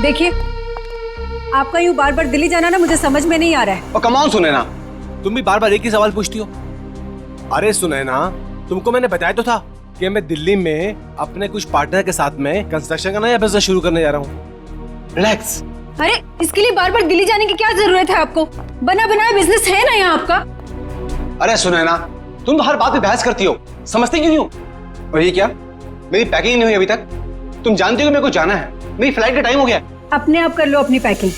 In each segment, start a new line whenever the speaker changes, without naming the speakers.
देखिए, आपका यूं बार बार दिल्ली जाना ना मुझे समझ में नहीं आ रहा है।
और कम ऑन सुनैना,
तुम भी बार बार एक ही सवाल पूछती हो। अरे सुनैना, तुमको मैंने बताया तो था कि मैं दिल्ली में अपने कुछ पार्टनर के साथ में कंस्ट्रक्शन का नया बिजनेस शुरू करने जा रहा हूँ।
रिलैक्स।
अरे इसके लिए बार बार दिल्ली जाने की क्या जरूरत है आपको? बना बनाया बिजनेस है ना यहाँ आपका।
अरे सुनैना, तुम तो हर बात पे बहस करती हो, समझती क्यों नहीं हो? और ये क्या, मेरी पैकिंग नहीं हुई अभी तक? तुम जानती हो कि मेरे को जाना है, मेरी फ्लाइट का टाइम हो गया।
अपने आप कर लो अपनी पैकिंग।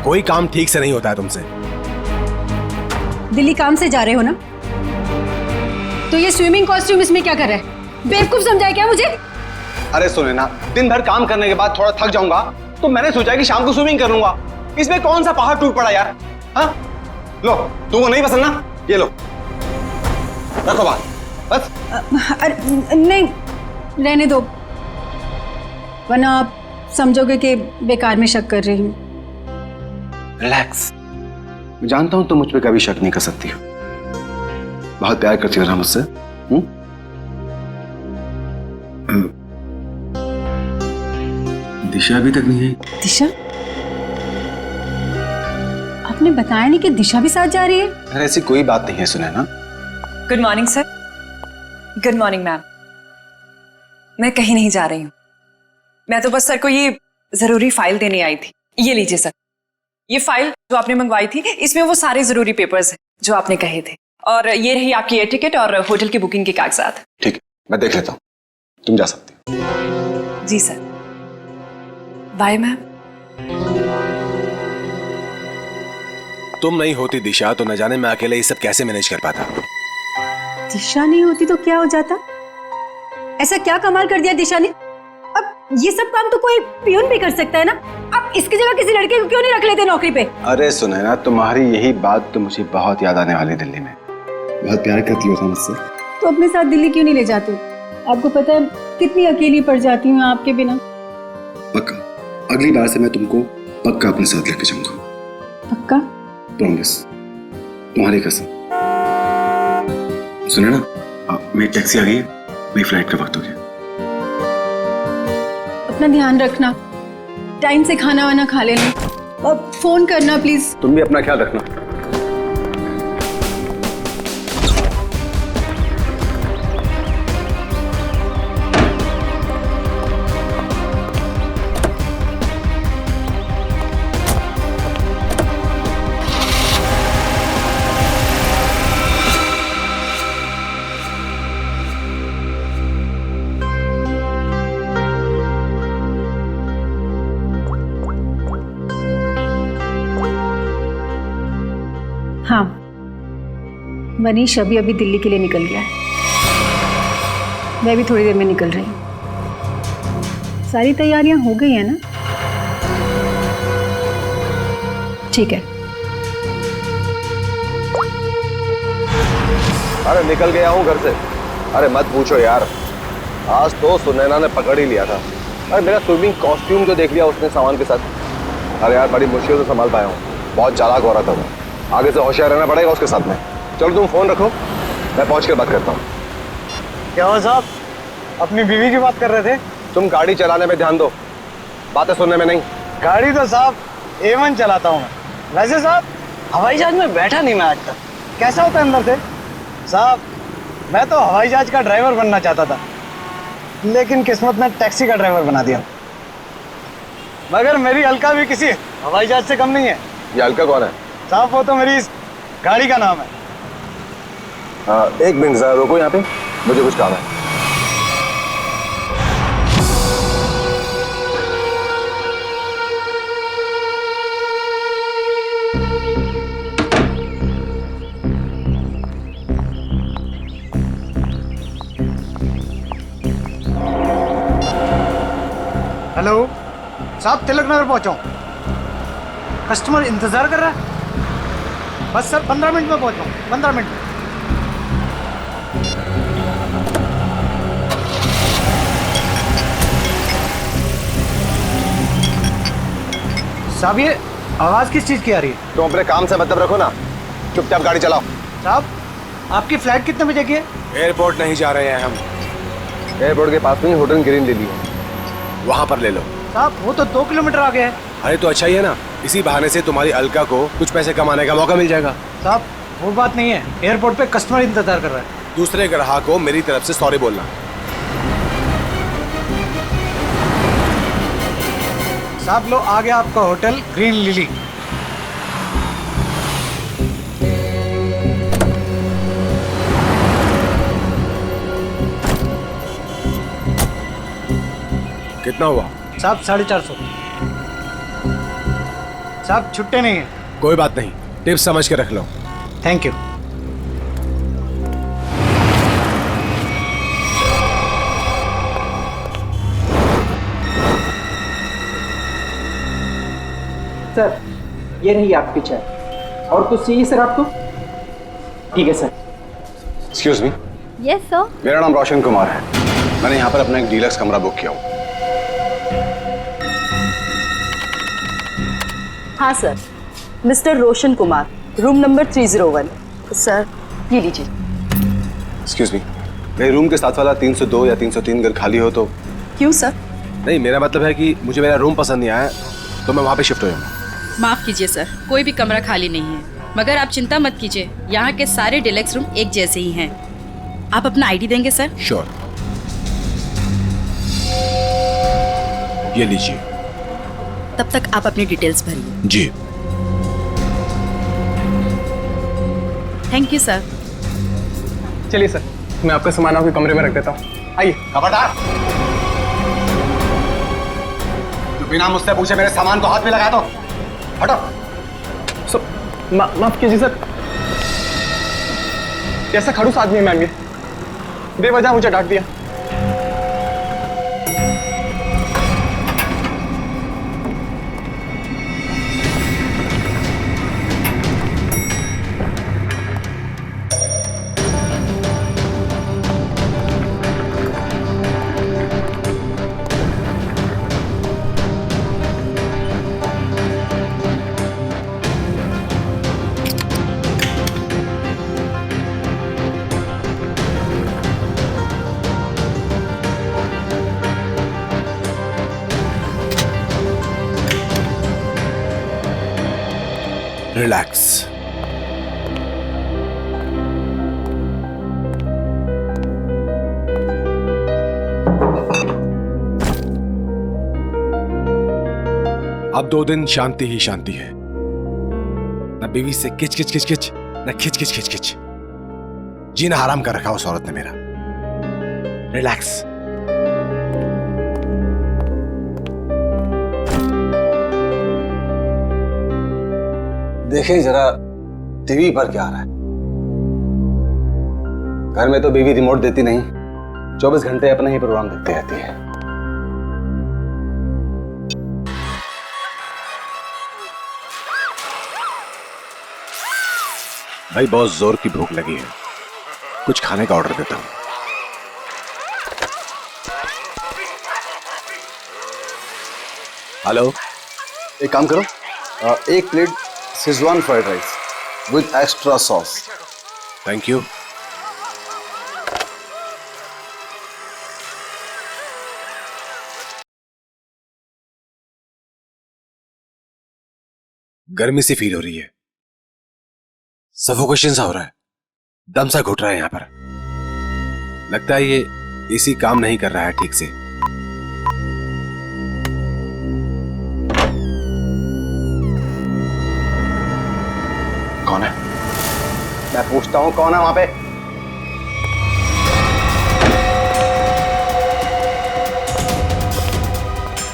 कोई काम ठीक से नहीं होता है तुमसे।
दिल्ली काम से जा रहे हो ना, तो ये स्विमिंग कॉस्ट्यूम इसमें क्या कर रहा है? बेवकूफ समझाए क्या मुझे?
अरे सुनैना, दिन भर काम करने के बाद थोड़ा थक जाऊंगा तो मैंने सोचा कि शाम को स्विमिंग कर लूंगा। इसमें कौन सा पहाड़ टूट पड़ा यार? हाँ, लो, तुमको नहीं पसंद ना, ये लो, रखो बात, बस।
अरे नहीं, रहने दो, वरना आप समझोगे कि बेकार में शक कर रही हूँ।
रिलैक्स। मैं जानता हूं तुम मुझ पे कभी शक नहीं कर सकती हो, बहुत प्यार करती हो ना मुझसे। दिशा अभी तक नहीं आई।
दिशा? आपने बताया नहीं कि दिशा भी साथ जा रही है?
अरे ऐसी कोई बात नहीं है Sunaina.
Good morning sir. Good morning ma'am. मैं कहीं नहीं जा रही हूँ, मैं तो बस सर को ये जरूरी फाइल देने आई थी। ये लीजिए सर, ये फाइल जो आपने मंगवाई थी, इसमें वो सारे जरूरी पेपर्स हैं जो आपने कहे थे, और ये रही आपकी एयर टिकट और होटल की बुकिंग के कागजात।
ठीक है, मैं देख लेता हूँ, तुम जा सकती हो।
जी सर, बाय मैम।
तुम नहीं होती दिशा तो न जाने मैं अकेले ये सब कैसे मैनेज कर पाता।
दिशा नहीं होती तो क्या हो जाता? ऐसा क्या कमाल कर दिया दिशा ने? अब ये सब काम तो कोई पियून भी कर सकता है ना। अब इसकी जगह किसी लड़के को क्यों नहीं रख लेते नौकरी पे?
अरे सुनैना, तुम्हारी यही बात तो मुझे बहुत याद आने वाली दिल्ली में। बहुत प्यार करती हो मुझसे।
तो अपने साथ दिल्ली क्यों नहीं ले जाते? आपको पता है कितनी अकेली पड़ जाती हूँ आपके बिना।
पक्का, अगली बार से मैं तुमको पक्का अपने साथ लेके जाऊंगा।
पक्का?
प्रॉमिस, तुम्हारी कसम। सुनैना, मेरी टैक्सी आ गई है, मेरी फ्लाइट का वक्त हो गया।
अपना ध्यान रखना, टाइम से खाना वाना खा लेना, और फोन करना प्लीज।
तुम भी अपना ख्याल रखना।
हाँ, मनीष अभी दिल्ली के लिए निकल गया है। मैं भी थोड़ी देर में निकल रही हूँ। सारी तैयारियां हो गई है ना? ठीक है।
अरे निकल गया हूँ घर से। अरे मत पूछो यार, आज तो सुनैना ने पकड़ ही लिया था। अरे मेरा स्विमिंग कॉस्ट्यूम जो देख लिया उसने सामान के साथ। अरे यार बड़ी मुश्किल से संभाल पाया हूँ, बहुत चालाक औरत है वो। आगे से होशियार रहना पड़ेगा उसके साथ में। चलो तुम फोन रखो, मैं पहुंच कर बात करता हूँ।
क्या हुआ साहब, अपनी बीवी की बात कर रहे थे?
तुम गाड़ी चलाने में ध्यान दो, बातें सुनने में नहीं।
गाड़ी तो साहब A1 चलाता हूँ मैं। वैसे साहब हवाई जहाज में बैठा नहीं मैं आज तक। कैसा होता है अंदर से? साहब मैं तो हवाई जहाज का ड्राइवर बनना चाहता था, लेकिन किस्मत ने टैक्सी का ड्राइवर बना दिया। मगर मेरी अलका भी किसी हवाई जहाज से कम नहीं है।
ये अलका कौन है?
साहब वो तो मेरी इस गाड़ी का नाम है।
एक मिनट जरा रुको यहाँ पे, मुझे कुछ काम है।
हेलो साहब, तिलक नगर पहुंचा हूँ। कस्टमर इंतजार कर रहा है। बस सर 15 मिनट में पहुंचा हूँ, 15 मिनट में। साहब ये आवाज किस चीज की आ रही है?
तुम अपने काम से मतलब रखो ना।
चुपचाप गाड़ी चलाओ।
साहब आपकी फ्लाइट कितने बजे की है?
एयरपोर्ट नहीं जा रहे हैं हम,
एयरपोर्ट के पास में होटल ग्रीन ले लिया।
वहां पर ले लो।
साहब वो तो 2 किलोमीटर आगे है।
अरे तो अच्छा ही है ना, इसी बहाने से तुम्हारी अलका को कुछ पैसे कमाने का मौका मिल जाएगा।
साहब वो बात नहीं है, एयरपोर्ट पे कस्टमर इंतजार कर रहा है।
दूसरे ग्राहक को मेरी तरफ से सॉरी बोलना।
साहब लो आ गया आपका होटल ग्रीन लिली।
कितना हुआ?
साहब 450। साहब छुट्टे नहीं है।
कोई बात नहीं, टिप्स समझ के रख लो।
Thank you.
सर ये रही आपकी चाय। और कुछ चाहिए सर आपको? ठीक है sir.
Excuse me.
Yes sir.
मेरा नाम रोशन कुमार है। मैंने यहाँ पर अपना एक डीलक्स कमरा बुक किया हूँ।
हाँ sir, mister Roshan Kumar, room number 301। Sir ये लीजिए।
एक्सक्यूज मी, मेरे रूम के साथ वाला 302 या 303 अगर खाली हो तो?
क्यों सर?
नहीं, मेरा मतलब है कि मुझे मेरा रूम पसंद नहीं आया तो मैं वहाँ पे शिफ्ट हो जाऊँगा।
माफ कीजिए सर, कोई भी कमरा खाली नहीं है, मगर आप चिंता मत कीजिए, यहाँ के सारे डिलक्स रूम एक जैसे ही हैं। आप अपना आईडी देंगे सर?
श्योर। ये लीजिए।
तब तक आप अपनी डिटेल्स भरिए।
जी।
Thank you sir.
चलिए सर, मैं आपका सामान आपके कमरे में रख देता हूँ। आइए।
खबरदार, तू बिना मुझसे पूछे मेरे सामान को हाथ में लगा दो। हटो।
माफ कीजिए सर, कैसा खड़ूस आदमी है मैम ये, बेवजह मुझे डांट दिया।
रिलैक्स। अब 2 दिन शांति ही शांति है। न बीवी से किच किच किच किच, न खिच खिच खिच खिच। जीना हराम कर रखा उस औरत ने मेरा। रिलैक्स।
देखिए जरा टीवी पर क्या आ रहा है। घर में तो बीवी रिमोट देती नहीं, 24 घंटे अपना ही प्रोग्राम देखती रहती है। भाई बहुत जोर की भूख लगी है, कुछ खाने का ऑर्डर देता हूं। हेलो, एक काम करो, 1 plate Schezwan fried rice with extra sauce.
Thank you. गर्मी सी फील हो रही है, सफोकेशन सा हो रहा है, दम सा घुट रहा है यहां पर। लगता है ये एसी काम नहीं कर रहा है ठीक से।
कौन है? मैं पूछता हूं कौन है वहां पे?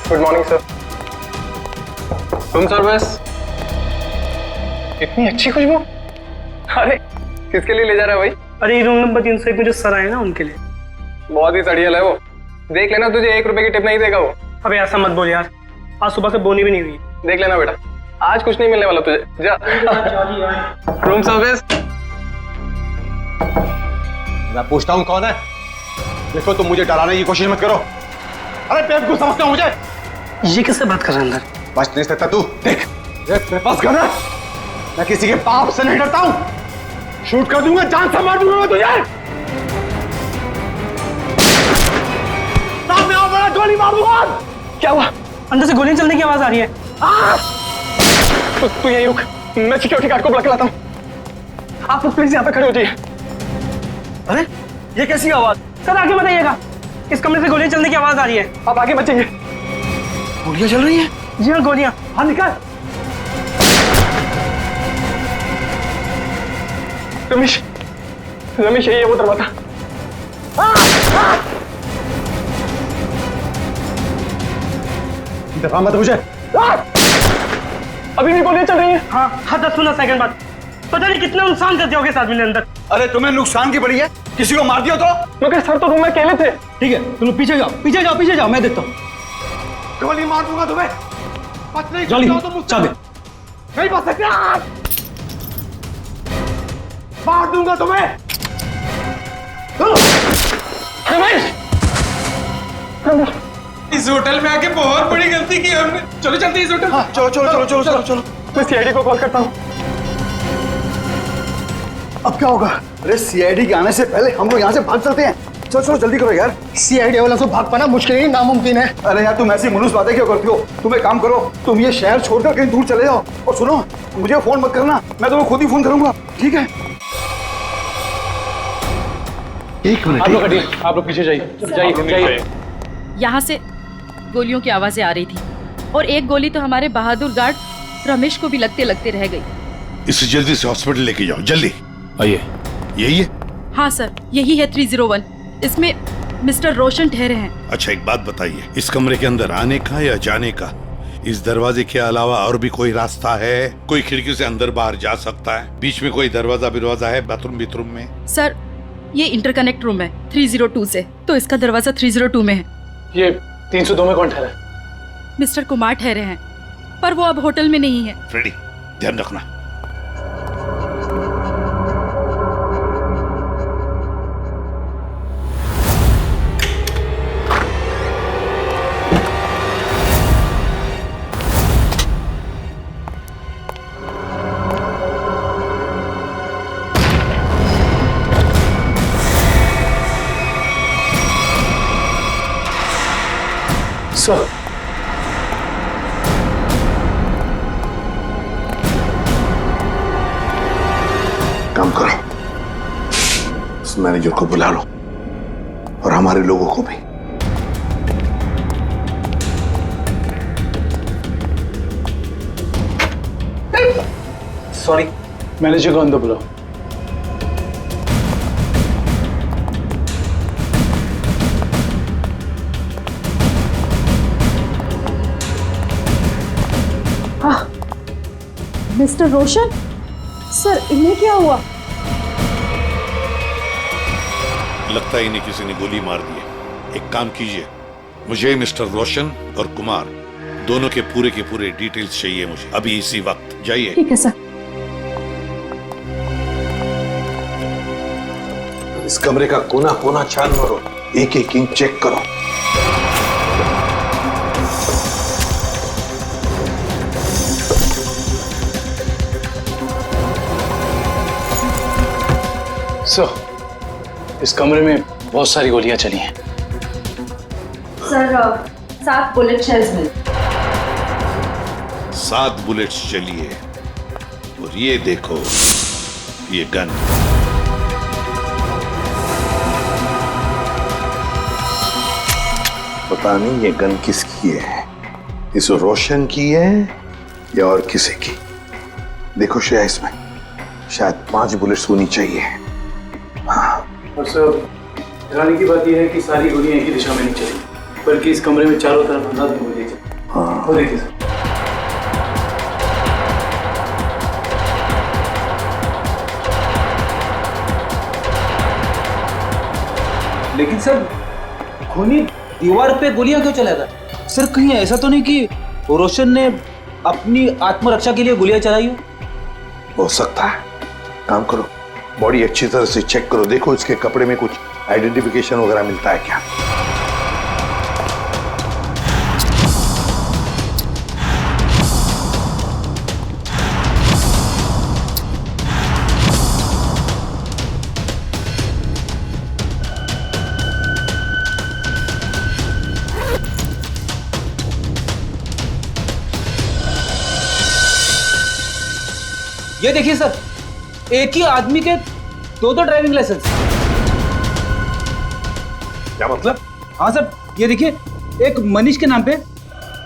Good morning sir. Room service. इतनी अच्छी खुशबू, अरे किसके लिए ले जा रहा है भाई?
अरे रूम नंबर 301 में जो सर आए ना उनके लिए।
बहुत ही सड़ियल है वो, देख लेना, तुझे 1 रुपए की टिप नहीं देगा वो।
अबे ऐसा मत बोल यार, आज सुबह से बोनी भी नहीं हुई।
देख लेना बेटा, आज कुछ नहीं मिलने वाला तुझे, जा। Room service.
मैं पूछता हूं कौन है? देखो तुम मुझे डराने की कोशिश मत करो। अरे बेवकूफ समझते हो मुझे?
ये किससे बात कर रहा है अंदर?
बच नहीं सकता तू। देख, मेरे पास गन है, मैं किसी के बाप से नहीं डरता हूं। शूट कर दूंगा, जान से मार दूंगा मैं तुझे। सामने आओ, बड़ा गोली मार दूंगा।
क्या हुआ? अंदर से गोलियां चलने की आवाज आ रही है।
तू यहीं रुक, मैं सिक्योरिटी गार्ड को बुला के लाता हूँ। आप लोग प्लीज यहाँ पे खड़े हो जाइए। अरे ये कैसी आवाज?
सर आगे बताइएगा, इस कमरे से गोलियां चलने की आवाज आ रही है।
आप आगे मत जाइए। गोलियां चल रही हैं?
जी हाँ, गोलियां।
हाँ निकाल। रमेश, रमेश यही है वो दरवाजा। दफा मत मुझे। अभी भी गोलियां चल रही हैं।
हाँ हाँ, 10-15 सेकंड बाद। पता नहीं कितना नुकसान कर दिया होगा इस आदमी ने अंदर।
अरे तुम्हें नुकसान की पड़ी है, किसी को मार दिया तो? मगर सर तो रूम में अकेले थे। ठीक है, तुम पीछे जाओ, पीछे जाओ, पीछे जाओ, मैं देखता हूँ। गोली मार दूंगा तुम्हें। बच नहीं सकते तो चाबी नहीं बच सकते। मार दूंगा तुम्हें। रमेश,
इस होटल में आके बहुत बड़ी गलती की हमने। चलो चलते इस होटल।
हाँ, चलो चलो चलो चलो चलो चलो। मैं सीआईडी को कॉल करता हूँ। अब क्या होगा? अरे सीआईडी के आने से पहले हम लोग यहाँ से भाग चलते हैं। चलो चलो जल्दी करो यार।
सीआईडी वाला तो भाग पाना मुश्किल ही नामुमकिन है।
अरे यार तुम ऐसी मुलूस बातें क्यों करती हो? तुम एक काम करो, तुम ये शहर छोड़कर कहीं दूर चले जाओ। और सुनो, मुझे फोन मत करना, मैं तुम्हें खुद ही फोन करूंगा, ठीक है? एक मिनट, आप लोग पीछे जाइए।
यहाँ से गोलियों की आवाजें आ रही थी और एक गोली तो हमारे बहादुर गार्ड रमेश को भी लगते लगते रह गई।
इसे जल्दी से हॉस्पिटल लेके जाओ, जल्दी। आइए। यही है?
हाँ सर, यही है 301। इसमें मिस्टर रोशन ठहरे हैं।
अच्छा एक बात बताइए, इस कमरे के अंदर आने का या जाने का इस दरवाजे के अलावा और भी कोई रास्ता है? कोई खिड़की से अंदर बाहर जा सकता है? बीच में कोई दरवाजा है बाथरूम में?
सर ये इंटरकनेक्ट रूम है 302 से, तो इसका दरवाजा 302 में है।
ये 302 में कौन ठहरा है?
मिस्टर कुमार ठहरे हैं, पर वो अब होटल में नहीं है।
फ्रेडी, ध्यान रखना।
सर,
काम करो, उस मैनेजर को बुला लो और हमारे लोगों को भी।
सॉरी, मैनेजर को अंदर बुलाओ।
मिस्टर रोशन, सर इन्हें क्या हुआ?
लगता है इन्हें किसी ने गोली मार दी है। एक काम कीजिए, मुझे मिस्टर रोशन और कुमार दोनों के पूरे डिटेल्स चाहिए मुझे अभी इसी वक्त। जाइए।
ठीक है सर।
इस कमरे का कोना कोना छान मारो, एक एक इंच चेक करो।
सर, इस कमरे में बहुत सारी गोलियां चली हैं।
सर 7 बुलेट शेल्स मिले।
7 बुलेट्स चली है। और ये देखो, ये गन। पता नहीं ये गन किसकी है, इस रोशन की है या और किसी की। देखो श्रेया, इसमें शायद 5 बुलेट्स होनी चाहिए।
और सर, हैरानी की बात यह है कि सारी गोलियां एक ही दिशा में नहीं चली, बल्कि इस कमरे में चारों तरफ अंदाज में गोलियां चली।
हाँ।
और देखिए सर,
लेकिन सर खूनी दीवार पे गोलियां क्यों चलाएगा? सर कहीं ऐसा तो नहीं कि रोशन ने अपनी आत्मरक्षा के लिए गोलियां चलाई
हो सकता है। काम करो, बॉडी अच्छी तरह से चेक करो, देखो इसके कपड़े में कुछ आइडेंटिफिकेशन वगैरह मिलता है क्या।
ये देखिए सर, एक ही आदमी के दो ड्राइविंग लाइसेंस।
क्या मतलब?
हाँ सर, ये देखिए, एक मनीष के नाम पे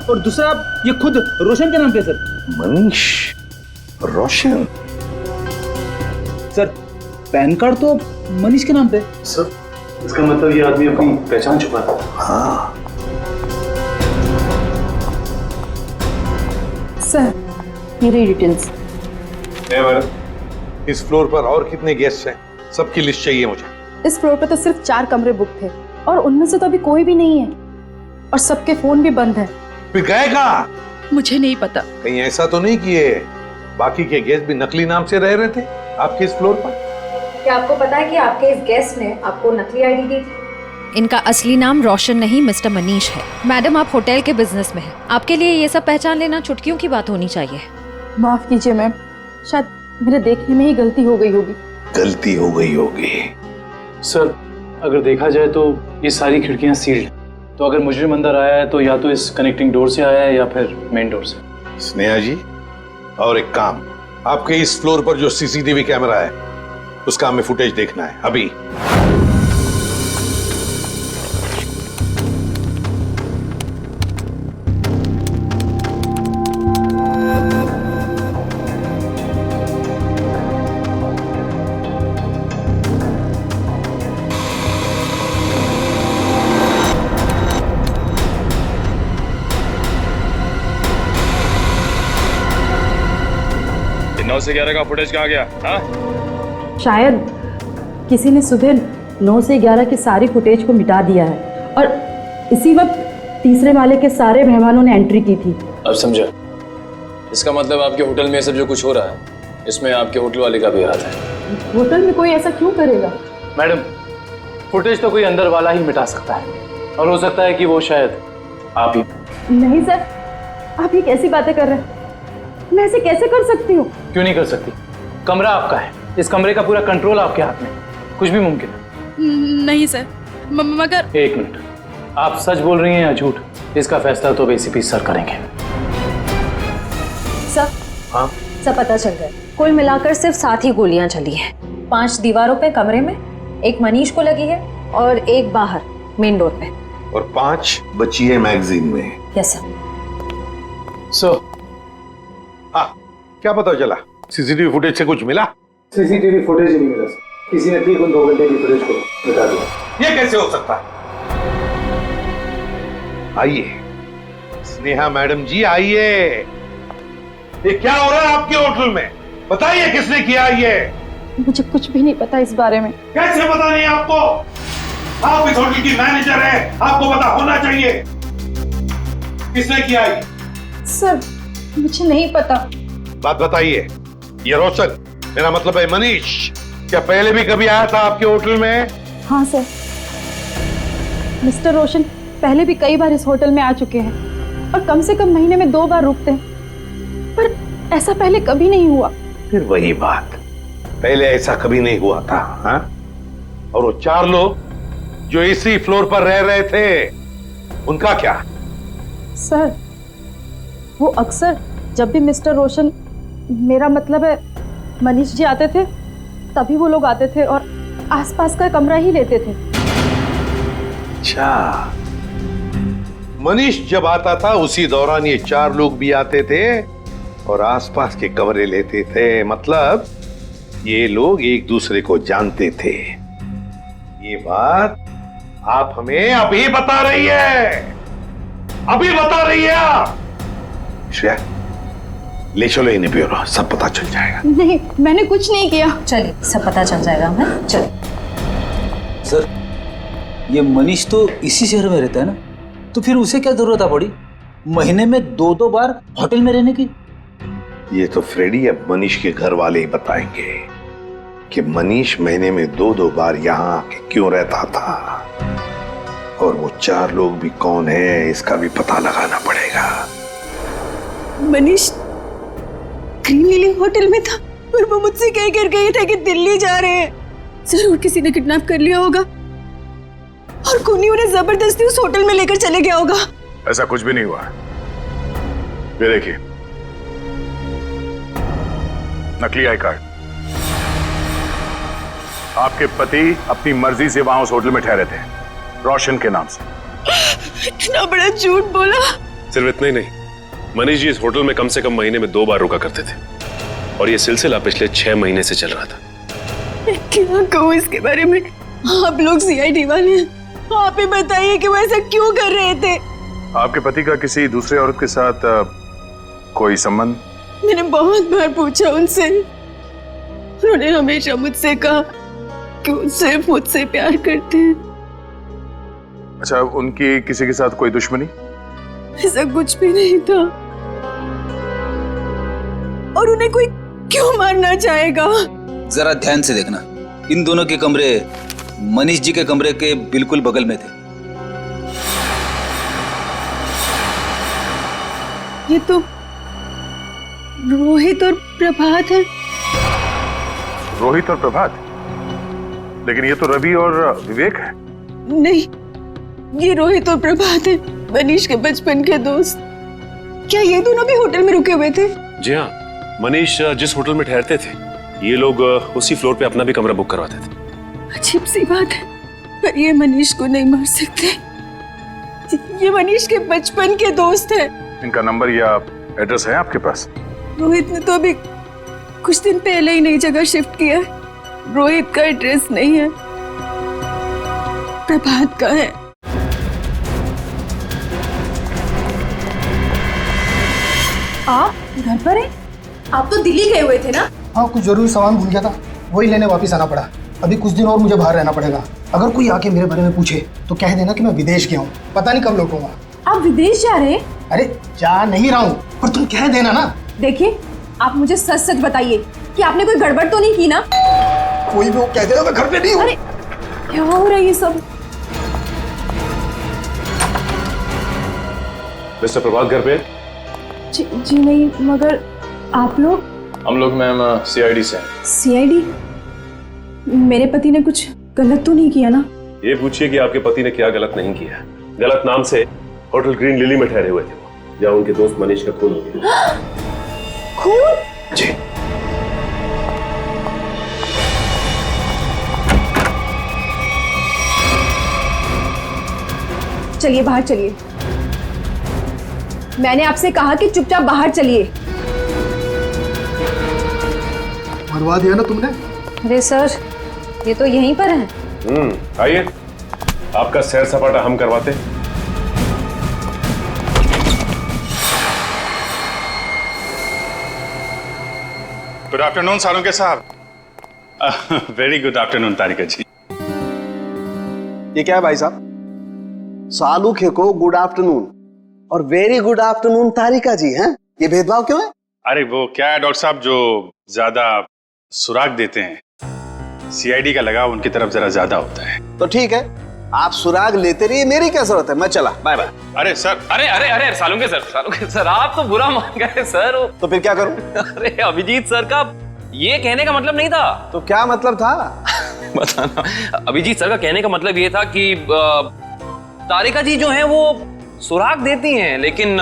और दूसरा ये खुद रोशन के नाम पे सर।
मनीष रोशन?
सर पैन कार्ड तो मनीष के नाम पे।
सर इसका मतलब ये आदमी अपनी पहचान छुपाता था।
हाँ।
सर मेरी डिटेल्स।
इस फ्लोर पर और कितने गेस्ट हैं? सबकी लिस्ट चाहिए मुझे।
इस फ्लोर पे तो सिर्फ 4 कमरे बुक थे और उनमें से तो अभी कोई भी नहीं है और सबके फोन भी बंद है।
फिर गए कहाँ?
मुझे नहीं पता।
कहीं ऐसा तो नहीं कि ये बाकी के गेस्ट भी नकली नाम से रह रहे थे आपके इस फ्लोर पर?
क्या आपको पता है कि आपके इस गेस्ट ने आपको नकली आईडी दी थी?
इनका असली नाम रोशन नहीं मिस्टर मनीष है। मैडम आप होटल के बिजनेस में हैं, आपके लिए ये सब पहचान लेना चुटकियों की बात होनी चाहिए।
माफ कीजिए मैम, शायद मेरे देखने में ही गलती हो गई होगी।
गलती हो गई होगी।
सर अगर देखा जाए तो ये सारी खिड़कियां सील्ड हैं, तो अगर मुजरिम अंदर आया है तो या तो इस कनेक्टिंग डोर से आया है या फिर मेन डोर से।
स्नेहा जी, और एक काम, आपके इस फ्लोर पर जो सीसीटीवी कैमरा है उसका हमें फुटेज देखना है अभी।
से 11 का फुटेज कहाँ गया? हाँ?
शायद किसी ने सुबह 9 से 11 की सारी फुटेज को मिटा दिया है और इसी वक्त तीसरे माले के सारे मेहमानों ने एंट्री की थी।
अब समझा। इसका मतलब आपके होटल में सब जो कुछ हो रहा है इसमें आपके होटल वाले का भी हाथ है।
होटल में कोई ऐसा क्यों करेगा?
मैडम फुटेज तो कोई अंदर वाला ही मिटा सकता है और हो सकता है कि वो शायद आप ही।
नहीं सर, आप ये कैसी बातें कर रहे हैं? मैं ऐसे कैसे कर सकती हूँ?
क्यों नहीं कर सकती? कमरा आपका है, इस कमरे का पूरा कंट्रोल आपके हाथ में, कुछ भी मुमकिन है।
नहीं सर, मगर।
एक मिनट, आप सच बोल रही हैं या झूठ? इसका फैसला तो एसीपी सर करेंगे।
सर,
हाँ
सब पता चल गया। कुल मिलाकर सिर्फ 7 ही गोलियां चली हैं। 5 दीवारों पे कमरे में, एक मनीष को लगी है और एक बाहर मेन डोर पे,
और 5 बची है मैगजीन में।
Yes sir.
सो
हाँ, क्या पता चला? सीसीटीवी फुटेज से कुछ मिला?
सीसीटीवी फुटेज ही नहीं मिला सर, किसी ने ठीक उन 2 घंटे की फुटेज को मिटा दिया।
ये कैसे हो सकता है? आइए स्नेहा मैडम जी, आइए। ये क्या हो रहा है आपके होटल में? बताइए किसने किया ये?
मुझे कुछ भी नहीं पता इस बारे में।
कैसे पता नहीं आपको? आप इस होटल की मैनेजर है, आपको पता होना चाहिए। किसने किया ये?
सर मुझे नहीं पता।
बात बताइए। ये रोशन, मेरा मतलब है मनीष, क्या पहले भी कभी आया था आपके होटल में?
हाँ सर, मिस्टर रोशन पहले भी कई बार इस होटल में आ चुके हैं और कम से कम महीने में 2 बार रुकते हैं, पर ऐसा पहले कभी नहीं हुआ।
फिर वही बात, पहले ऐसा कभी नहीं हुआ था। हाँ? और वो 4 लोग जो इसी फ्लोर पर रह रहे थे, उनका क्या?
सर वो अक्सर जब भी मिस्टर रोशन, मेरा मतलब है मनीष जी आते थे, तभी वो लोग आते थे और आसपास का कमरा ही लेते थे।
अच्छा, मनीष जब आता था उसी दौरान ये 4 लोग भी आते थे और आसपास के कमरे लेते थे। मतलब ये लोग एक दूसरे को जानते थे। ये बात आप हमें अभी बता रही है, अभी बता रही है आप। श्रेया, ले चलो इन्हें ब्यूरो, सब पता चल जाएगा।
नहीं, मैंने कुछ नहीं किया।
चलिए, सब पता चल जाएगा हमें। चलिए।
सर ये मनीष तो इसी शहर में रहता है ना, तो फिर उसे क्या जरूरत पड़ी महीने में 2-2 बार होटल में रहने की?
ये तो फ्रेडी अब मनीष के घर वाले ही बताएंगे कि मनीष महीने में 2-2 बार यहाँ आके क्यों रहता था, और वो 4 लोग भी कौन है इसका भी पता लगाना पड़ेगा।
मनीष ग्रीन लिली होटल में था और वो मुझसे कह कर गए थे कि दिल्ली जा रहे हैं। जरूर किसी ने किडनैप कर लिया होगा और खूनी उन्हें जबरदस्ती उस होटल में लेकर चले गया होगा।
ऐसा कुछ भी नहीं हुआ। ये देखिए, नकली आई कार्ड। आपके पति अपनी मर्जी से वहां उस होटल में ठहरे थे, रोशन के नाम से।
इतना बड़ा झूठ बोला।
सिर्फ इतना ही नहीं, मनीष जी इस होटल में कम से कम महीने में 2 बार रुका करते थे और ये सिलसिला पिछले 6 महीने से चल रहा था।
क्या कहूँ इसके बारे में? आप लोग सीआईडी वाले हैं, आप ही बताइए कि वो ऐसा क्यों कर रहे थे।
आपके पति का किसी दूसरे औरत के साथ कोई संबंध?
मैंने बहुत बार पूछा उनसे, उन्होंने हमेशा मुझसे कहा कि वो सिर्फ मुझसे प्यार करते हैं।
अच्छा, उनकी किसी के साथ कोई दुश्मनी?
ऐसा कुछ भी नहीं था। और उन्हें कोई क्यों मारना चाहेगा?
जरा ध्यान से देखना, इन दोनों के कमरे मनीष जी के कमरे के बिल्कुल बगल में थे।
ये तो रोहित और प्रभात है।
रोहित और प्रभात? लेकिन ये तो रवि और विवेक है।
नहीं, ये रोहित और प्रभात है, मनीष के बचपन के दोस्त। क्या ये दोनों भी होटल में रुके हुए थे?
जी हाँ, मनीष जिस होटल में ठहरते थे ये लोग उसी फ्लोर पे अपना भी कमरा बुक करवाते थे।
अजीब सी बात है, पर ये मनीष को नहीं मार सकते। ये मनीष के बचपन के दोस्त हैं।
इनका नंबर या एड्रेस है आपके पास?
रोहित ने तो अभी कुछ दिन पहले ही नई जगह शिफ्ट किया है। रोहित का एड्रेस नहीं है, प्रभात का है।
आप घर पर हैं? आप तो दिल्ली गए हुए थे ना?
हाँ, कुछ जरूरी सामान भूल गया था, वही लेने वापस आना पड़ा। अभी कुछ दिन और मुझे बाहर रहना पड़ेगा। अगर कोई आके मेरे बारे में पूछे तो कह देना कि मैं विदेश गया हूँ, पता नहीं कब लौटूंगा।
आप विदेश जा रहे हैं?
अरे जा नहीं रहा हूँ, पर तुम कह देना ना।
देखिए, आप मुझे सच सच बताइए कि आपने कोई गड़बड़ तो नहीं की ना?
कोई भी वो कह देना मैं घर पे नहीं हूँ।
अरे क्या हो रहा है ये सब?
मिस्टर प्रभात घर पे?
जी नहीं, मगर आप लोग?
हम लोग मैम सीआईडी से हैं।
सीआईडी? मेरे पति ने कुछ गलत तो नहीं किया ना?
ये पूछिए कि आपके पति ने क्या गलत नहीं किया। गलत नाम से होटल ग्रीन लिली में ठहरे हुए थे वो, जहाँ उनके दोस्त मनीष का खून हो गया।
खून?
जी।
चलिए बाहर चलिए। मैंने आपसे कहा कि चुपचाप बाहर चलिए।
मरवा दिया ना तुमने?
अरे सर, ये तो यहीं पर है।
आइए, आपका सैर सपाटा हम करवाते।
गुड आफ्टरनून सालुंके साहब। वेरी गुड आफ्टरनून तारिका जी।
ये क्या है भाई साहब? सालुखे को गुड आफ्टरनून और वेरी गुड आफ्टरनून तारिका जी हैं? ये भेदभाव क्यों है?
अरे वो क्या है डॉक्टर साहब, जो ज्यादा सुराग देते हैं, सीआईडी का लगाव उनकी तरफ जरा ज्यादा होता है।
तो ठीक है, आप सुराग लेते रहिए, मेरी क्या जरूरत है, मैं चला, बाय बाय।
अरे सर,
अरे अरे अरे सालुंके सर आप तो बुरा मान गए सर।
तो फिर क्या करूं?
अरे अभिजीत सर का ये कहने का मतलब नहीं था।
तो क्या मतलब था?
बताना। अभिजीत सर का कहने का मतलब ये था कि तारिका जी जो हैं वो सुराग देती हैं, लेकिन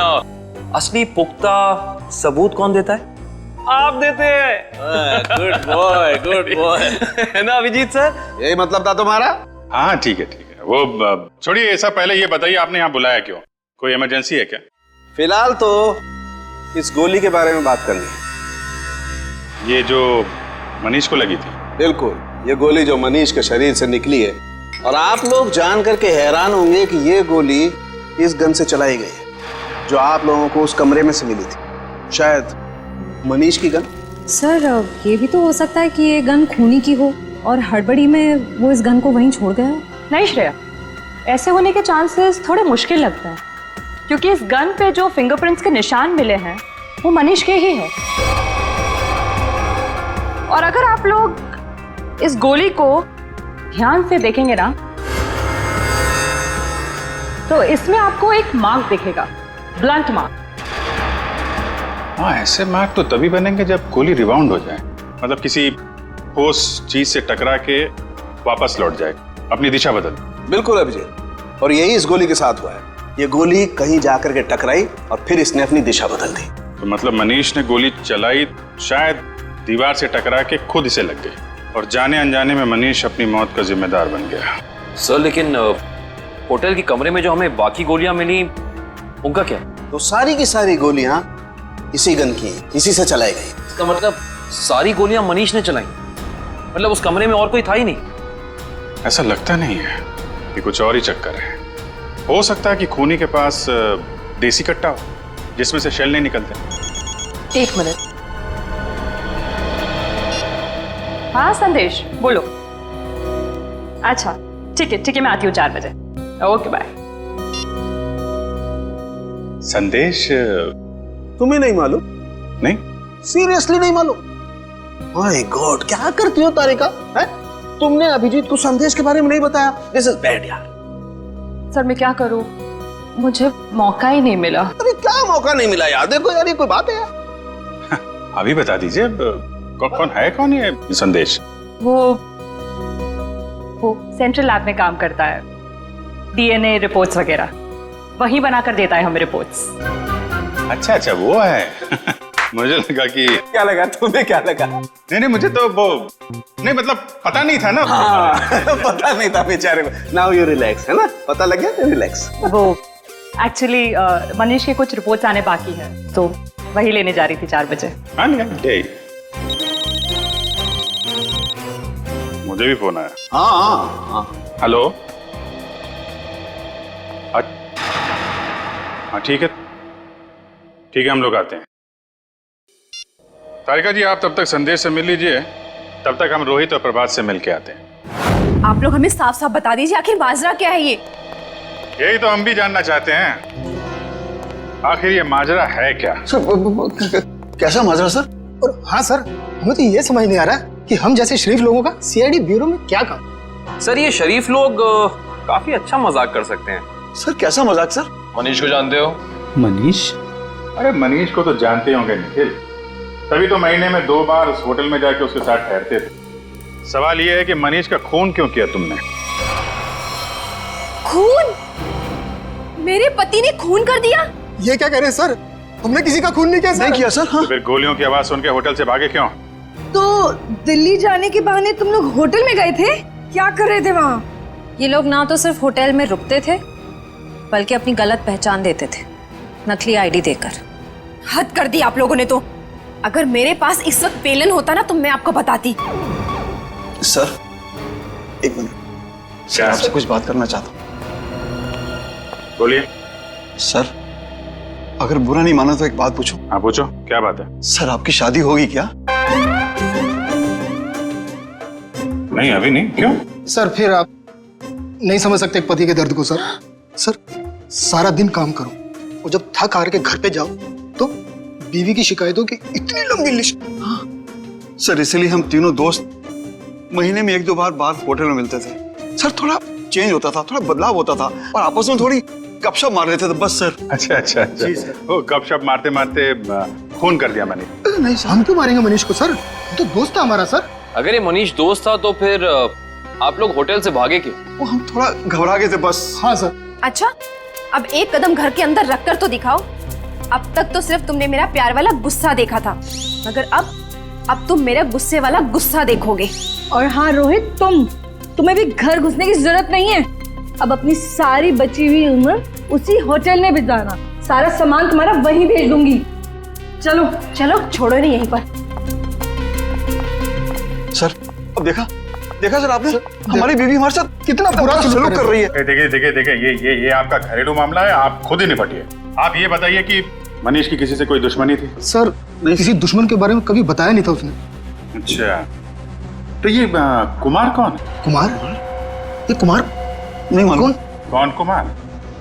असली पुख्ता सबूत कौन देता है? आप देते हैं। गुड बॉय है ना अभिजीत सर?
यही मतलब था तुम्हारा?
हाँ ठीक है ठीक है। वो छोड़िए ये सब, पहले ये बताइए आपने यहाँ बुलाया क्यों? कोई इमरजेंसी है क्या?
फिलहाल तो इस गोली के बारे में बात करनी है।
ये जो मनीष को लगी थी?
बिल्कुल, ये गोली जो मनीष के शरीर से निकली है, और आप लोग जान करके हैरान होंगे कि ये गोली इस गन से चलाई गई है जो आप लोगों को उस कमरे में से मिली थी। शायद मनीष की गन।
सर, ये भी तो हो सकता है कि ये गन खूनी की हो और हड़बड़ी में वो इस गन को वहीं छोड़ गया हो।
नहीं श्रेया, ऐसे होने के चांसेस थोड़े मुश्किल लगता है, क्योंकि इस गन पे जो फिंगरप्रिंट्स के निशान मिले हैं वो मनीष के ही है। और अगर आप लोग इस गोली को ध्यान से देखेंगे ना, तो इसमें आपको एक मार्क दिखेगा, ब्लंट मार्क।
हाँ, ऐसे मार्क तो तभी बनेंगे जब गोली रिबाउंड हो जाए, मतलब किसी ठोस चीज से टकरा के वापस लौट जाए, अपनी दिशा बदल।
बिल्कुल अभिजीत, और यही इस गोली के साथ हुआ है। ये गोली कहीं जाकर के टकराई और फिर इसने अपनी दिशा बदल दी।
तो मतलब मनीष ने गोली चलाई शायद
दीवार से टकरा के खुद इसे लग गई और जाने अनजाने में मनीष अपनी मौत का जिम्मेदार बन गया।
सर लेकिन होटल के कमरे में जो हमें बाकी गोलियां मिली उनका क्या?
तो सारी की सारी गोलियां इसी गन की हैं, इसी से चलाई गई।
इसका मतलब सारी गोलियां मनीष ने चलाई? मतलब उस कमरे में और कोई था ही नहीं?
ऐसा लगता नहीं है कि कुछ और ही चक्कर है। हो सकता है कि खूनी के पास देसी कट्टा हो जिसमें से शेल नहीं निकलते।
1 मिनट। हाँ संदेश बोलो। अच्छा ठीक है मैं आती हूँ 4 बजे। Okay bye.
संदेश
तुम्हें नहीं मालूम?
नहीं,
सीरियसली नहीं मालूम? माय गॉड, क्या करती हो तारिका? है? तुमने अभिजीत को संदेश के बारे में नहीं बताया। दिस इज बैड यार।
सर मैं क्या करूँ, मुझे मौका ही नहीं मिला।
अरे क्या मौका नहीं मिला यार? देखो यार ये कोई बात है यार?
अभी बता दीजिए कौन है संदेश?
वो सेंट्रल लैब में काम करता है, डीएनए रिपोर्ट्स वगैरह वही बनाकर देता है हमें रिपोर्ट्स।
अच्छा वो है। मुझे लगा कि
क्या लगा तुम्हें? क्या लगा?
नहीं मुझे तो वो नहीं, मतलब पता नहीं था ना।
पता नहीं था बेचारे को। नाउ यू रिलैक्स, है ना? पता लग गया तो रिलैक्स।
वो एक्चुअली मनीष के कुछ रिपोर्ट्स आने बाकी है तो वही लेने जा रही थी 4 बजे।
हाँ मुझे भी फोन आया।
हाँ
हेलो। हाँ ठीक है हम लोग आते हैं। तारिका जी आप तब तक संदेश से मिल लीजिए, तब तक हम रोहित और प्रभात से मिल के आते हैं।
आप लोग हमें साफ साफ बता दीजिए आखिर माजरा क्या है ये?
यही तो हम भी जानना चाहते हैं, आखिर ये माजरा है क्या?
सर कैसा माजरा सर?
और हाँ सर, हमें तो ये समझ नहीं आ रहा कि हम जैसे शरीफ लोगों का सीआईडी ब्यूरो में क्या काम।
सर ये शरीफ लोग काफी अच्छा मजाक कर सकते हैं।
सर कैसा मजाक सर?
मनीष को जानते हो?
मनीष? अरे मनीष को तो जानते होंगे निखिल, तभी तो महीने में 2 बार उस होटल में जाके उसके साथ ठहरते थे। सवाल यह है कि मनीष का खून क्यों किया तुमने?
खून? मेरे पति ने खून कर दिया?
ये क्या कह रहे हैं सर? हमने किसी का खून नहीं किया सर।
नहीं किया सर। हाँ?
तो फिर गोलियों की आवाज सुन के होटल से भागे क्यों?
तो दिल्ली जाने के बहाने तुम लोग होटल में गए थे? क्या कर रहे थे वहाँ?
ये लोग ना तो सिर्फ होटल में रुकते थे बल्कि अपनी गलत पहचान देते थे नकली आईडी देकर।
हद कर दी आप लोगों ने तो। अगर मेरे पास इस वक्त पेलन होता ना तो मैं आपको बताती।
सर 1 मिनट, सर आपसे कुछ बात करना चाहता हूँ।
बोलिए।
सर अगर बुरा नहीं माना तो एक बात पूछूं?
हाँ पूछो, क्या बात है?
सर आपकी शादी होगी क्या?
नहीं अभी नहीं। क्यों?
सर फिर आप नहीं समझ सकते एक पति के दर्द को। सर सारा दिन काम करो और जब थक हार के घर पे जाओ तो बीवी की शिकायतों की इतनी लंबी लिस्ट।
हाँ। सर इसलिए हम तीनों दोस्त महीने में 1-2 बार बाहर होटल में मिलते थे। सर थोड़ा चेंज होता था, थोड़ा बदलाव होता था और आपस में थोड़ी गपशप मार लेते थे बस सर।
अच्छा
जी सर।
वो गपशप मारते मारते खून कर दिया मैंने।
नहीं सर, हम क्यों मारेंगे मनीष को सर? तो दोस्त था हमारा सर।
अगर ये मनीष दोस्त था तो फिर आप लोग होटल से भागे क्यों?
वो हम थोड़ा घबरा गए थे बस।
हाँ सर।
अच्छा अब एक कदम घर के अंदर रखकर तो दिखाओ। अब तक तो सिर्फ तुमने मेरा प्यार वाला गुस्सा देखा था, मगर अब तुम मेरा गुस्से वाला गुस्सा देखोगे। और हाँ रोहित, तुम्हें भी घर घुसने की जरूरत नहीं है। अब अपनी सारी बची हुई उम्र उसी होटल में बिताना। सारा सामान तुम्हारा वहीं भेज दूंगी। चलो चलो, छोड़ो नहीं यहीं पर।
सर अब देखा सर आपने? हमारी बीवी हमारे साथ कितना बुरा सलूक कर रही है।
देखिए ये आपका घरेलू मामला है, आप खुद ही निपटिए। आप ये बताइए कि मनीष की किसी से कोई दुश्मनी थी?
सर नहीं, किसी दुश्मन के बारे में कभी बताया नहीं था उसने।
अच्छा तो ये कुमार कौन है?
कुमार? ये कुमार
नहीं मालूम।
कौन कुमार?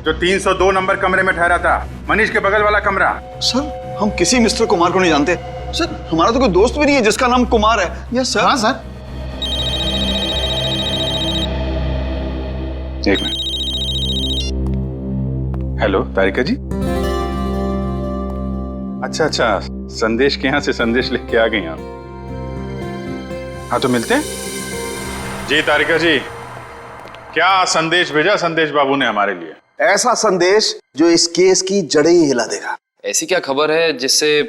जो 302 नंबर कमरे में ठहरा था, मनीष के बगल वाला कमरा।
सर हम किसी मिस्टर कुमार को नहीं जानते। सर हमारा तो कोई दोस्त भी नहीं है जिसका नाम कुमार है। Yes sir.
हाँ सर।
एक मिनट। हेलो तारिका जी। अच्छा संदेश के यहाँ से संदेश लिख के आ गई आप? हाँ तो मिलते हैं। जी तारिका जी, क्या संदेश भेजा संदेश बाबू ने हमारे लिए?
ऐसा संदेश जो इस केस की जड़ें ही हिला देगा।
ऐसी क्या खबर है जिससे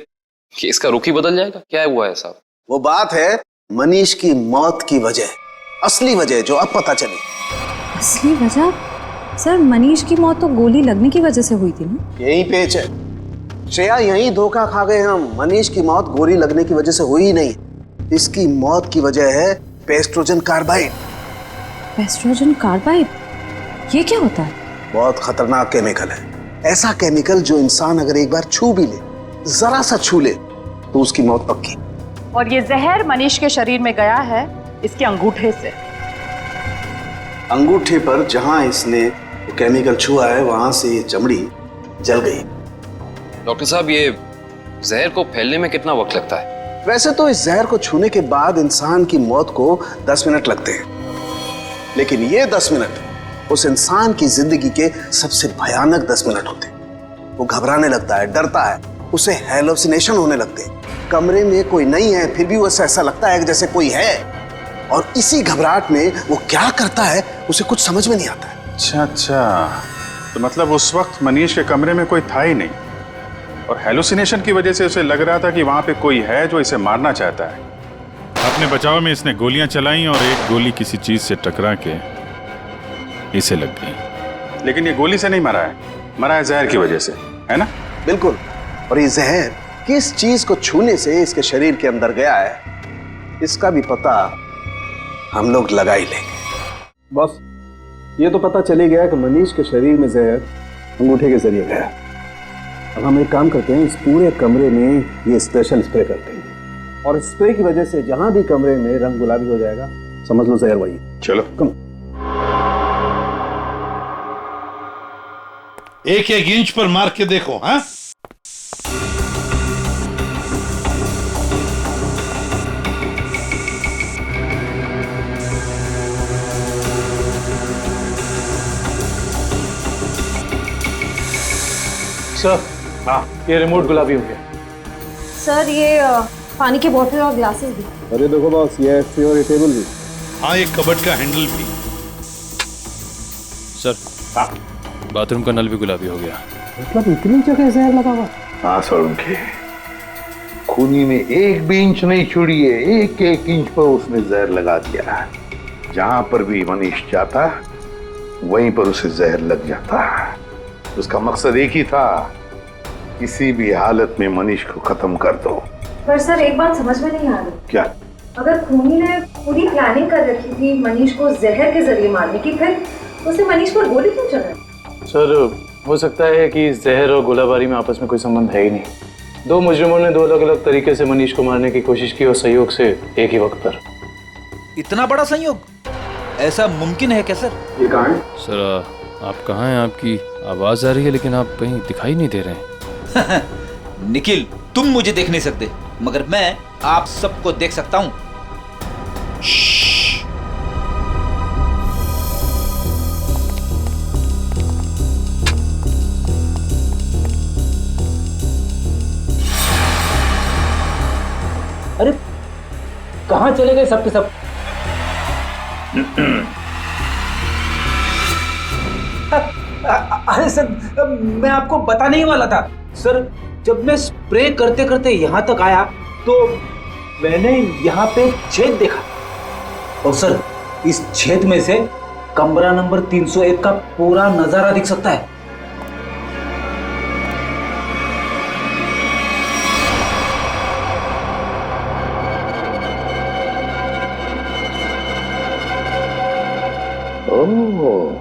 केस का रुख ही बदल जाएगा? क्या हुआ है साहब?
वो बात है मनीष की मौत की वजह, असली वजह जो अब पता चली।
असली वजह? सर मनीष की मौत तो गोली लगने की वजह से हुई थी ना?
यही पेच है श्रेया, यही धोखा खा गए हम। मनीष की मौत गोली लगने की वजह से हुई ही नहीं, इसकी मौत की वजह है पेस्ट्रोजन कार्बाइड।
पेस्ट्रोजन कार्बाइड? ये क्या होता है?
बहुत खतरनाक केमिकल है, ऐसा केमिकल जो इंसान अगर एक बार छू भी ले, जरा सा छू ले, तो उसकी मौत पक्की।
और ये जहर मनीष के शरीर में गया है इसके अंगूठे से।
अंगूठे पर जहां इसने वो केमिकल छुआ है वहां से ये चमड़ी जल गई।
डॉक्टर साहब, ये जहर को फैलने में कितना वक्त लगता है?
वैसे तो इस जहर को छूने के बाद इंसान की मौत को 10 मिनट लगते हैं, लेकिन ये 10 मिनट उस इंसान की जिंदगी के सबसे भयानक 10 मिनट होते हैं। वो घबराने लगता है, डरता है, उसे हैलुसिनेशन होने लगते हैं। कमरे में कोई नहीं है फिर भी उसे ऐसा लगता है जैसे कोई है, और इसी घबराहट में वो क्या करता है उसे कुछ समझ में नहीं आता है।
अच्छा, तो मतलब उस वक्त मनीष के कमरे में कोई था ही नहीं, और हेलुसिनेशन की वजह से उसे लग रहा था कि वहां पे कोई है जो इसे मारना चाहता है।
अपने बचाव में इसने गोलियां चलाई और एक गोली किसी चीज से टकरा के इसे लग गई।
लेकिन ये गोली से नहीं मरा है जहर की वजह से, है ना?
बिल्कुल। और ये जहर किस चीज को छूने से इसके शरीर के अंदर गया है, इसका भी पता हम लोग लगा ही लेंगे। बस ये तो पता चली गया कि मनीष के शरीर में जहर अंगूठे के जरिए गया। अब हम एक काम करते हैं, इस पूरे कमरे में ये स्पेशल स्प्रे करते हैं, और स्प्रे की वजह से जहां भी कमरे में रंग गुलाबी हो जाएगा, समझ लो जहर वही।
चलो
कम।
एक एक इंच पर मार के देखो। हाँ,
सर, हाँ, ये रिमोट गुलाबी हो गया।
सर ये पानी की बोतल और ग्लासेस भी।
अरे देखो बॉस, ये एस्ट्रे और ये टेबल भी।
हाँ, एक कबर्ड का हैंडल भी।
सर, हाँ, बाथरूम का नल भी गुलाबी हो गया।
मतलब इतनी जगह जहर लगा हुआ?
हाँ सर, उनके खूनी ने एक भी इंच नहीं छोड़ी है, एक एक इंच पर उसने जहर लगा दिया। जहां पर भी मनीष जाता वहीं पर उसे जहर लग जाता। उसका मकसद एक ही था, किसी भी हालत में मनीष को खत्म कर दो।
पर सर एक बात समझ में नहीं आ रही।
क्या?
अगर खूनी ने पूरी प्लानिंग कर रखी थी मनीष को जहर के जरिए मारने की, फिर उसे मनीष पर गोली क्यों चलाई?
सर, हो सकता है कि जहर और गोलाबारी में आपस में कोई संबंध है ही नहीं। दो मुजरिमों ने दो अलग अलग तरीके से मनीष को मारने की कोशिश की और संयोग से एक ही वक्त पर।
इतना बड़ा संयोग ऐसा मुमकिन है क्या सर?
ये कहाँ है?
सर, आप कहाँ हैं? आपकी आवाज आ रही है लेकिन आप कहीं दिखाई नहीं दे रहे हैं।
निखिल, तुम मुझे देख नहीं सकते, मगर मैं आप सबको देख सकता हूं।
अरे कहाँ चले गए सब के सब? अरे सर, मैं आपको बताने ही वाला था। सर, जब मैं स्प्रे करते करते यहाँ तक आया तो मैंने यहाँ पे छेद देखा, और सर इस छेद में से कमरा नंबर 301 का पूरा नजारा दिख सकता है।
ओह,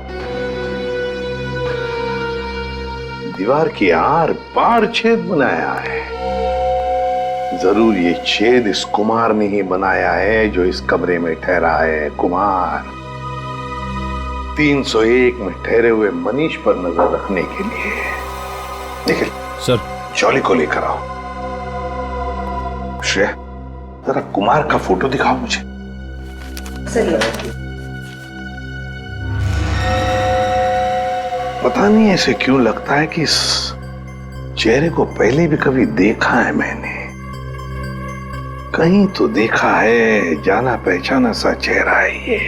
दीवार के आर पार छेद बनाया है। जरूर ये छेद इस कुमार ने ही बनाया है जो इस कमरे में ठहरा है। कुमार 301 में ठहरे हुए मनीष पर नजर रखने के लिए। निखिल
सर,
चौली को लेकर आओ। श्रेया, जरा कुमार का फोटो दिखाओ मुझे। पता नहीं ऐसे क्यों लगता है कि इस चेहरे को पहले भी कभी देखा है मैंने, कहीं तो देखा है, जाना पहचाना सा चेहरा है ये।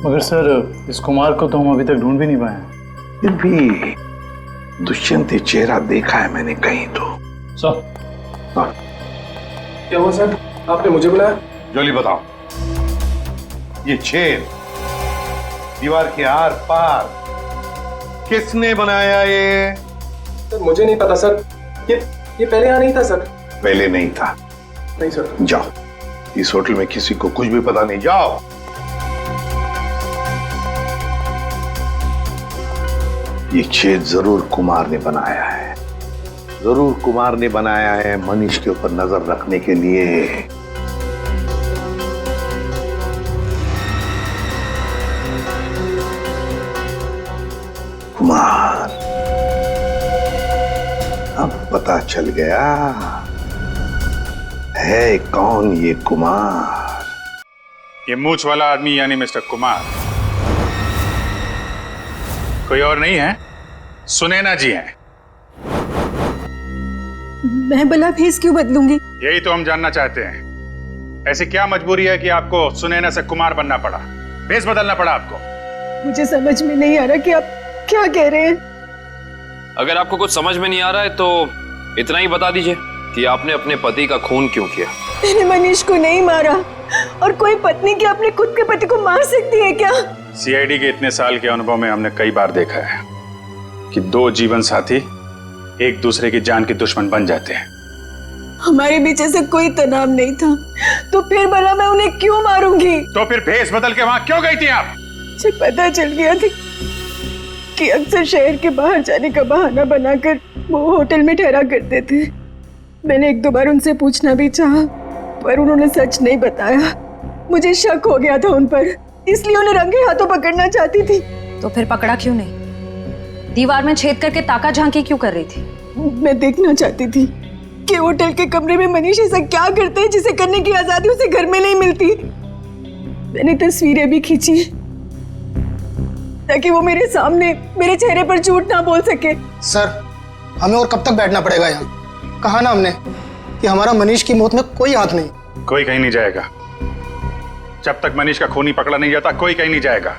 मगर सर, इस कुमार को तो हम अभी तक ढूंढ भी नहीं पाए।
फिर भी दुष्यंत चेहरा देखा है मैंने कहीं तो।
सर,
हाँ।
क्या हुआ सर?
आपने मुझे बुलाया?
जोली बताओ, ये छेद दीवार के आर पार किसने बनाया ये?
सर मुझे नहीं पता सर, ये पहले यहाँ नहीं था सर।
पहले नहीं था?
नहीं सर।
जाओ, इस होटल में किसी को कुछ भी पता नहीं, जाओ। ये छेद जरूर कुमार ने बनाया है, जरूर कुमार ने बनाया है मनीष के ऊपर नजर रखने के लिए। कुमार, अब पता चल गया है कौन ये कुमार।
ये मूंछ वाला आदमी यानी मिस्टर कुमार कोई और नहीं है, सुनैना जी हैं।
मैं भला भेस क्यों बदलूंगी?
यही तो हम जानना चाहते हैं, ऐसी क्या मजबूरी है कि आपको सुनैना से कुमार बनना पड़ा, भेस बदलना पड़ा आपको?
मुझे समझ में नहीं आ रहा कि आप क्या कह रहे हैं।
अगर आपको कुछ समझ में नहीं आ रहा है तो इतना ही बता दीजिए कि आपने अपने पति का खून क्यों किया।
मैंने मनीष को नहीं मारा, और कोई पत्नी क्या अपने खुद के पति को मार सकती है क्या?
सीआईडी के इतने साल के अनुभव में हमने कई बार देखा है कि दो जीवन साथी एक दूसरे की जान के दुश्मन बन जाते हैं।
हमारे बीच ऐसा कोई तनाव नहीं था, तो फिर भला मैं उन्हें क्यों मारूंगी?
तो फिर भेस बदल के वहां क्यों गई थी आप?
मुझे पता चल गया था कि अक्सर शहर के बाहर जाने का बहाना बनाकर वो होटल में ठहरा करते थे। मैंने एक दो बार उनसे पूछना भी चाहा, पर उन्होंने सच नहीं बताया। मुझे शक हो गया था उन पर, इसलिए उन्हें रंगे हाथों पकड़ना चाहती थी।
तो फिर पकड़ा क्यों नहीं? दीवार में छेद करके ताका झांकी क्यों कर रही थी?
मैं देखना चाहती थी कि होटल के कमरे में मनीष ऐसा क्या करते हैं जिसे करने की आजादी उसे घर में नहीं मिलती। मैंने तस्वीरें भी खींची ताकि वो मेरे सामने मेरे चेहरे पर झूठ ना बोल सके।
सर, हमें और कब तक बैठना पड़ेगा यहाँ? कहा ना हमने कि हमारा मनीष की मौत में कोई हाथ नहीं।
कोई कहीं नहीं जाएगा, जब तक मनीष का खूनी पकड़ा नहीं जाता कोई कहीं नहीं जाएगा।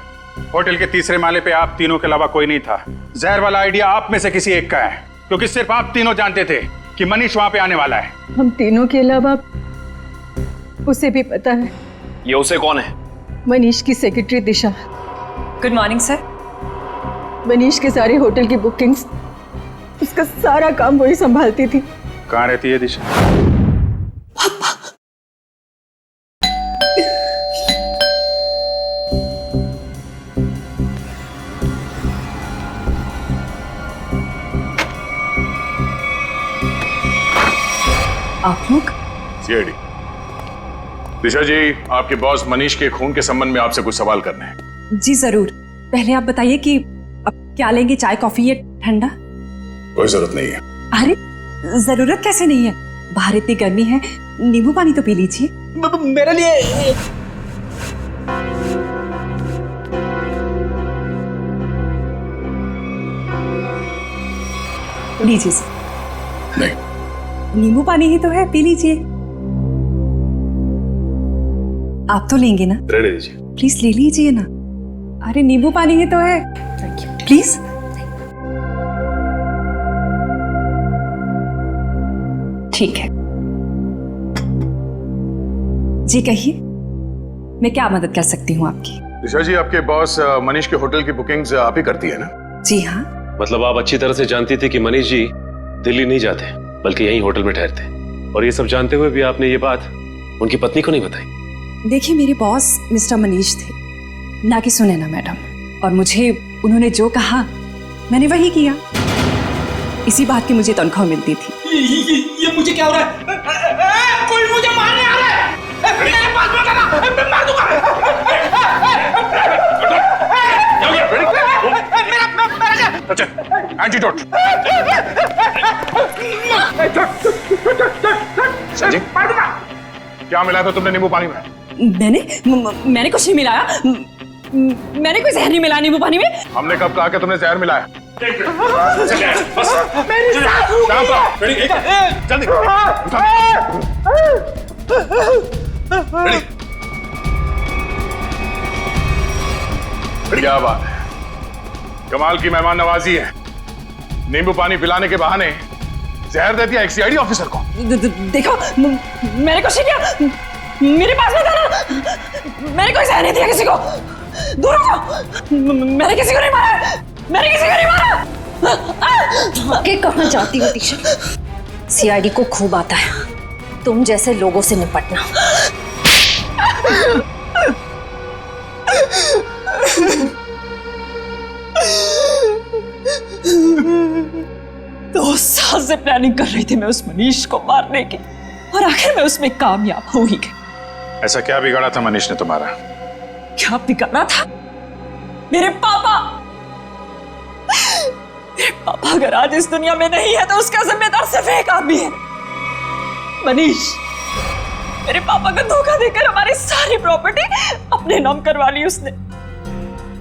होटल के तीसरे माले पे आप तीनों के अलावा कोई नहीं था। जहर वाला आइडिया आप में से किसी एक का है, क्योंकि सिर्फ आप तीनों जानते थे कि मनीष वहां पे आने वाला है।
हम तीनों के अलावा उसे भी पता है।
ये उसे कौन है?
मनीष की secretary Disha.
Good morning sir.
Manish के सारे होटल की बुकिंग्स, उसका सारा काम वही संभालती थी।
कहाँ रहती है दिशा?
आप लोग?
सीआईडी। दिशा जी, आपके बॉस मनीष के खून के संबंध में आपसे कुछ सवाल करने हैं।
जी जरूर। पहले आप बताइए कि अब क्या लेंगे, चाय कॉफी या ठंडा?
कोई जरूरत नहीं है।
अरे जरूरत कैसे नहीं है, बाहर इतनी गर्मी है, नींबू पानी तो पी लीजिए।
मेरे लिए
लीजिए सर।
नहीं,
नींबू पानी ही तो है, पी लीजिए। आप तो लेंगे ना?
रहने दीजिए।
प्लीज ले लीजिए ना। अरे नींबू पानी ही तो है, प्लीज। ठीक है जी, कहिए मैं क्या मदद कर सकती हूँ आपकी?
दिशा जी, आपके बॉस मनीष के होटल की बुकिंग्स आप ही करती है ना?
जी हाँ।
मतलब आप अच्छी तरह से जानती थी कि मनीष जी दिल्ली नहीं जाते बल्कि यहीं होटल में ठहरते, और ये सब जानते हुए भी आपने ये बात उनकी पत्नी को नहीं बताई?
देखिए, मेरे बॉस मिस्टर मनीष थे, ना कि सुनैना मैडम, और मुझे उन्होंने जो कहा मैंने वही किया। इसी बात की मुझे तनख्वाह मिलती थी।
ये मुझे क्या हो रहा है? कोई मुझे मारने आ रहा है। मेरे पास मत आना, मैं मार दूंगा।
अच्छा, एंटीडोट। संजय,
मार दूंगा।
क्या मिलाया था तुमने नींबू पानी में?
मैंने कुछ नहीं मिलाया। मैंने कोई जहर नहीं मिलाया नींबू पानी में।
हमने कब कहा कि तुमने जहर मिलाया? जल्दी क्या बात है, कमाल की मेहमान नवाजी है। नींबू पानी पिलाने के बहाने जहर दे दिया एक सीआईडी ऑफिसर को।
देखो मैंने कुछ नहीं किया, मेरे पास में था ना, मैंने कोई जहर नहीं दिया किसी को, दूर हो। मैंने किसी को नहीं मारा, मैंने किसी को नहीं मारा।
आगे कहाँ जाती हो दिशा? सीआईडी को खूब आता है तुम जैसे लोगों से निपटना।
दो साल से प्लानिंग कर रही थी मैं उस मनीष को मारने की, और आखिर में उसमें कामयाब हो ही गई।
ऐसा क्या बिगाड़ा था मनीष ने तुम्हारा?
क्या बिगाड़ा था? मेरे पापा अगर आज इस दुनिया में नहीं है तो उसका जिम्मेदार सिर्फ एक आदमी है, मनीष। मेरे पापा को धोखा देकर हमारी सारी प्रॉपर्टी अपने नाम करवा ली उसने।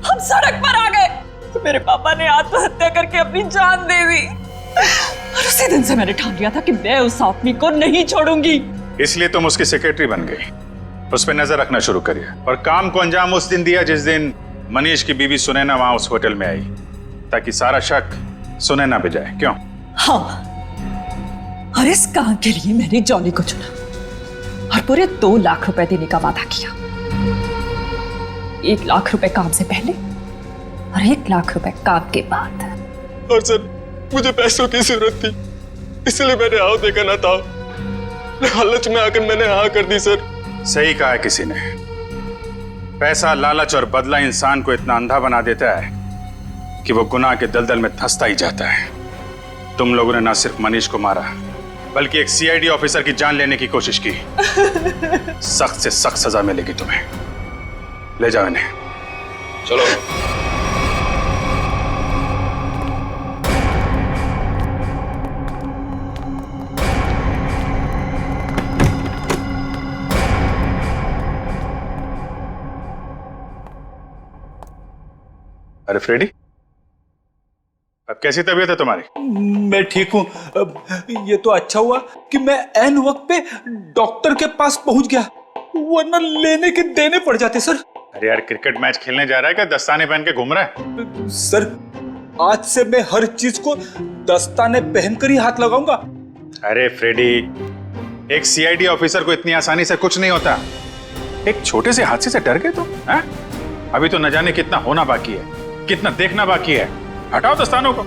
हम सड़क पर आ गए तो मेरे पापा ने आत्महत्या करके अपनी जान दे दी, और उसी दिन से मैंने ठान लिया था कि मैं उस आदमी को नहीं छोड़ूंगी।
इसलिए तुम उसकी सेक्रेटरी बन गई, उस पर नजर रखना शुरू करिए, और काम को अंजाम उस दिन दिया जिस दिन मनीष की बीवी सुनैना वहां उस होटल में आई, ताकि सारा शक सुनैना पे जाए। क्यों?
हाँ, और इस काम के लिए मैंने जॉली को चुना और पूरे 2 लाख रुपए देने का वादा किया। 1 लाख रुपए काम से पहले और 1 लाख रुपए काम के बाद।
और सर मुझे पैसों की जरूरत थी, इसलिए मैंने हाँ देखा ना था, लालच में आकर मैंने हाँ कर दी सर।
सही कहा है किसी ने, पैसा, लालच और बदला इंसान को इतना अंधा बना देता है कि वो गुनाह के दलदल में धंसता ही जाता है। तुम लोगों ने ना सिर्फ मनीष को मारा, बल्कि एक सीआईडी ऑफिसर की जान लेने की कोशिश की। सख्त से सख्त सजा मिलेगी तुम्हें। ले जाओ इन्हें।
चलो।
अरे फ्रेडी, अब कैसी तबीयत है तुम्हारी?
मैं ठीक हूँ। ये तो अच्छा हुआ कि मैं ऐन वक्त पे डॉक्टर के पास पहुंच गया, वरना लेने के देने पड़ जाते सर।
अरे यार, क्रिकेट मैच खेलने जा रहा है क्या दस्ताने पहन के घूम रहा है?
सर आज से मैं हर चीज को दस्ताने पहनकर ही हाथ लगाऊंगा।
अरे फ्रेडी, एक सीआईडी ऑफिसर को इतनी आसानी से कुछ नहीं होता। एक छोटे से हादसे से डर गए तुम? अभी तो न जाने कितना होना बाकी है, कितना देखना बाकी है। हटाओ दस्तानों को।